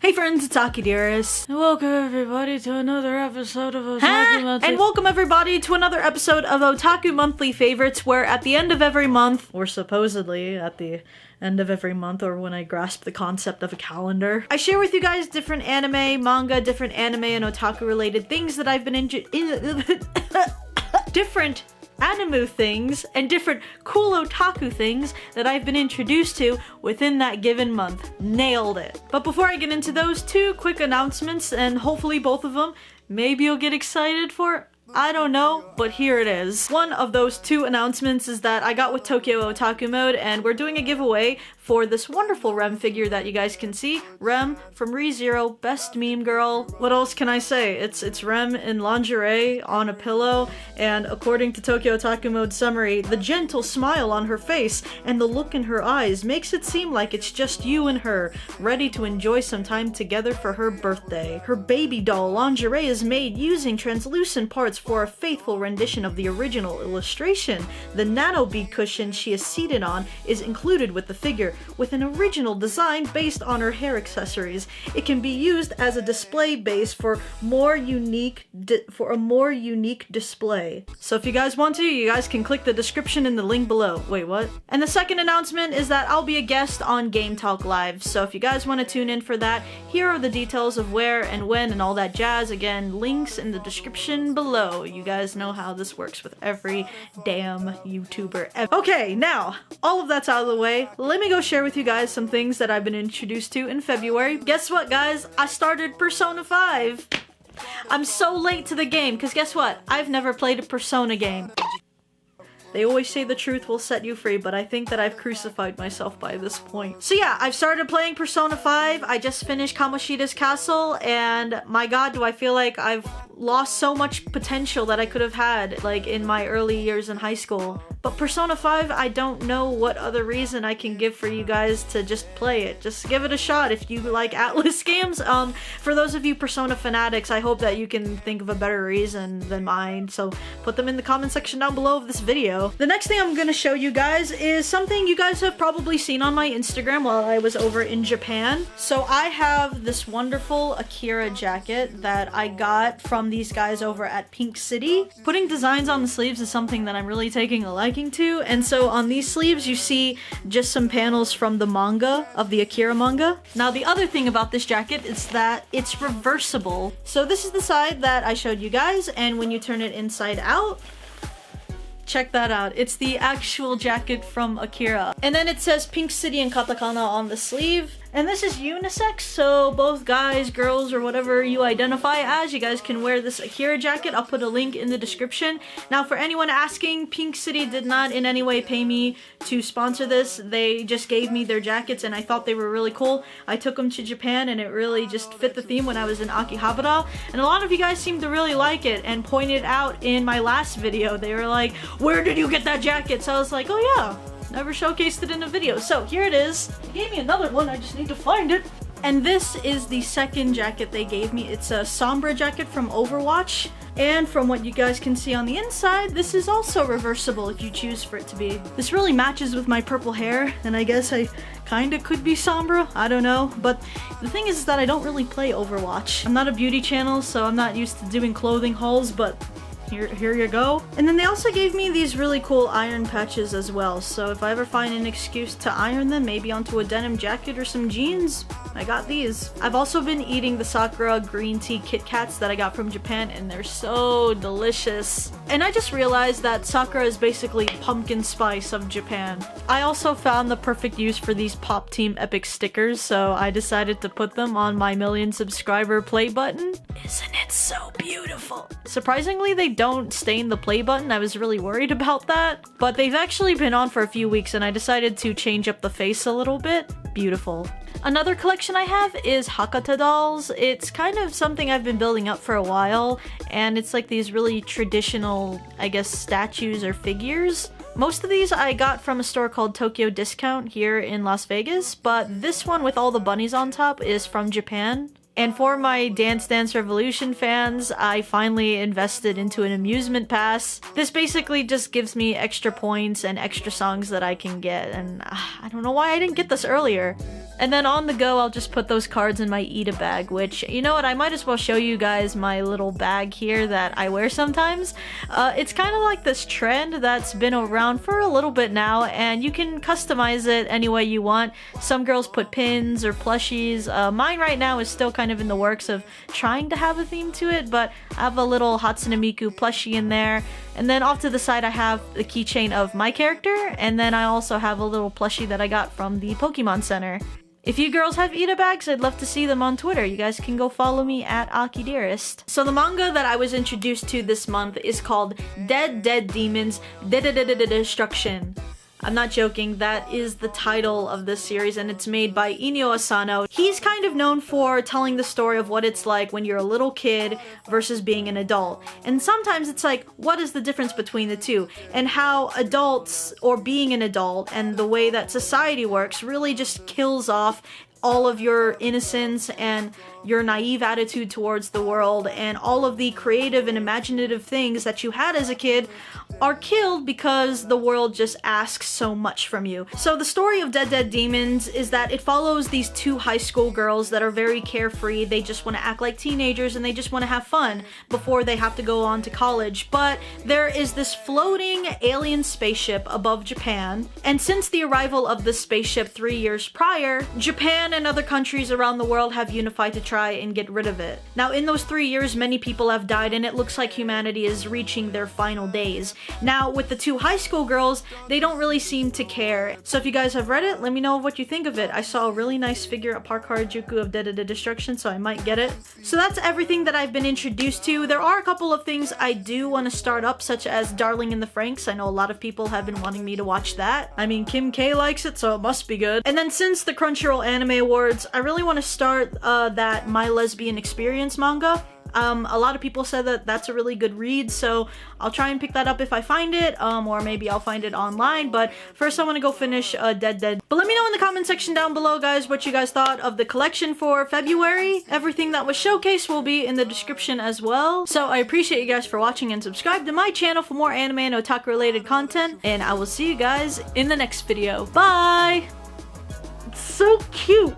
Hey friends, it's Aki Dearest. And welcome everybody to another episode of Otaku Monthly. And welcome everybody to another episode of Otaku Monthly Favorites, where at the end of every month, or supposedly at the end of every month, or when I grasp the concept of a calendar, I share with you guys different anime, manga, different anime and otaku related things that I've been different anime things and different cool otaku things that I've been introduced to within that given month. Nailed it. But before I get into those, two quick announcements, and hopefully both of them maybe you'll get excited for. I don't know, but here it is. One of those two announcements is that I got with Tokyo Otaku Mode, and we're doing a giveaway for this wonderful Rem figure that you guys can see. Rem from ReZero, best meme girl. What else can I say? It's Rem in lingerie on a pillow, and according to Tokyo Otaku Mode summary, the gentle smile on her face and the look in her eyes makes it seem like it's just you and her, ready to enjoy some time together for her birthday. Her baby doll lingerie is made using translucent parts for a faithful rendition of the original illustration. The nano bead cushion she is seated on is included with the figure, with an original design based on her hair accessories. It can be used as a display base for a more unique display. So if you guys want to, you guys can click the description in the link below. Wait, what? And the second announcement is that I'll be a guest on Game Talk Live. So if you guys want to tune in for that, here are the details of where and when and all that jazz. Again, links in the description below. You guys know how this works with every damn YouTuber ever. Okay, now, all of that's out of the way. Let me go share with you guys some things that I've been introduced to in February. Guess what, guys? I started Persona 5. I'm so late to the game, because guess what? I've never played a Persona game. They always say the truth will set you free, but I think that I've crucified myself by this point. So yeah, I've started playing Persona 5. I just finished Kamoshida's Castle, and my god, do I feel like I've lost so much potential that I could have had, like, in my early years in high school. But Persona 5, I don't know what other reason I can give for you guys to just play it. Just give it a shot if you like Atlas games. For those of you Persona fanatics, I hope that you can think of a better reason than mine, so put them in the comment section down below of this video. The next thing I'm gonna show you guys is something you guys have probably seen on my Instagram while I was over in Japan. So I have this wonderful Akira jacket that I got from these guys over at Pink City. Putting designs on the sleeves is something that I'm really taking a liking to, and so on these sleeves you see just some panels from the manga, of the Akira manga. Now the other thing about this jacket is that it's reversible. So this is the side that I showed you guys, and when you turn it inside out, check that out. It's the actual jacket from Akira. And then it says Pink City in katakana on the sleeve. And this is unisex, so both guys, girls, or whatever you identify as, you guys can wear this Akira jacket. I'll put a link in the description. Now, for anyone asking, Pink City did not in any way pay me to sponsor this. They just gave me their jackets, and I thought they were really cool. I took them to Japan, and it really just fit the theme when I was in Akihabara. And a lot of you guys seemed to really like it, and pointed out in my last video, they were like, "Where did you get that jacket?" So I was like, oh yeah. Never showcased it in a video. So here it is. They gave me another one, I just need to find it. And this is the second jacket they gave me. It's a Sombra jacket from Overwatch. And from what you guys can see on the inside, this is also reversible if you choose for it to be. This really matches with my purple hair, and I guess I kinda could be Sombra, I don't know. But the thing is that I don't really play Overwatch. I'm not a beauty channel, so I'm not used to doing clothing hauls, but here you go. And then they also gave me these really cool iron patches as well, so if I ever find an excuse to iron them, maybe onto a denim jacket or some jeans, I got these. I've also been eating the Sakura green tea Kit Kats that I got from Japan, and they're so delicious. And I just realized that Sakura is basically pumpkin spice of Japan. I also found the perfect use for these Pop Team Epic stickers, so I decided to put them on my 1,000,000 subscriber play button. Isn't it so beautiful? Surprisingly, they don't stain the play button. I was really worried about that, but they've actually been on for a few weeks, and I decided to change up the face a little bit. Beautiful. Another collection I have is Hakata Dolls. It's kind of something I've been building up for a while, and it's like these really traditional, I guess, statues or figures. Most of these I got from a store called Tokyo Discount here in Las Vegas, but this one with all the bunnies on top is from Japan. And for my Dance Dance Revolution fans, I finally invested into an amusement pass. This basically just gives me extra points and extra songs that I can get, and I don't know why I didn't get this earlier. And then on the go, I'll just put those cards in my Ita bag, which, you know what, I might as well show you guys my little bag here that I wear sometimes. It's kind of like this trend that's been around for a little bit now, and you can customize it any way you want. Some girls put pins or plushies. Mine right now is still kind of in the works of trying to have a theme to it, but I have a little Hatsune Miku plushie in there. And then off to the side, I have the keychain of my character, and then I also have a little plushie that I got from the Pokemon Center. If you girls have Ita bags, I'd love to see them on Twitter. You guys can go follow me at AkiDearest. So the manga that I was introduced to this month is called Dead Demons Destruction. I'm not joking, that is the title of this series, and it's made by Inyo Asano. He's kind of known for telling the story of what it's like when you're a little kid versus being an adult. And sometimes it's like, what is the difference between the two? And how adults, or being an adult, and the way that society works really just kills off all of your innocence and your naive attitude towards the world, and all of the creative and imaginative things that you had as a kid are killed because the world just asks so much from you. So the story of Dead Demons is that it follows these two high school girls that are very carefree. They just want to act like teenagers and they just want to have fun before they have to go on to college. But there is this floating alien spaceship above Japan, and since the arrival of the spaceship 3 years prior, Japan and other countries around the world have unified to try and get rid of it. Now in those 3 years, many people have died, and it looks like humanity is reaching their final days. Now with the two high school girls, they don't really seem to care. So if you guys have read it, let me know what you think of it. I saw a really nice figure at Park Harajuku of Dead Destruction, so I might get it. So that's everything that I've been introduced to. There are a couple of things I do want to start up, such as Darling in the Franxx. I know a lot of people have been wanting me to watch that. I mean, Kim K likes it, so it must be good. And then since the Crunchyroll Anime Awards, I really want to start that My Lesbian Experience manga. A lot of people said that that's a really good read, so I'll try and pick that up if I find it, or maybe I'll find it online, but first I want to go finish Dead. But let me know in the comment section down below, guys, what you guys thought of the collection for February. Everything that was showcased will be in the description as well. So I appreciate you guys for watching, and subscribe to my channel for more anime and otaku related content, and I will see you guys in the next video. Bye! It's so cute!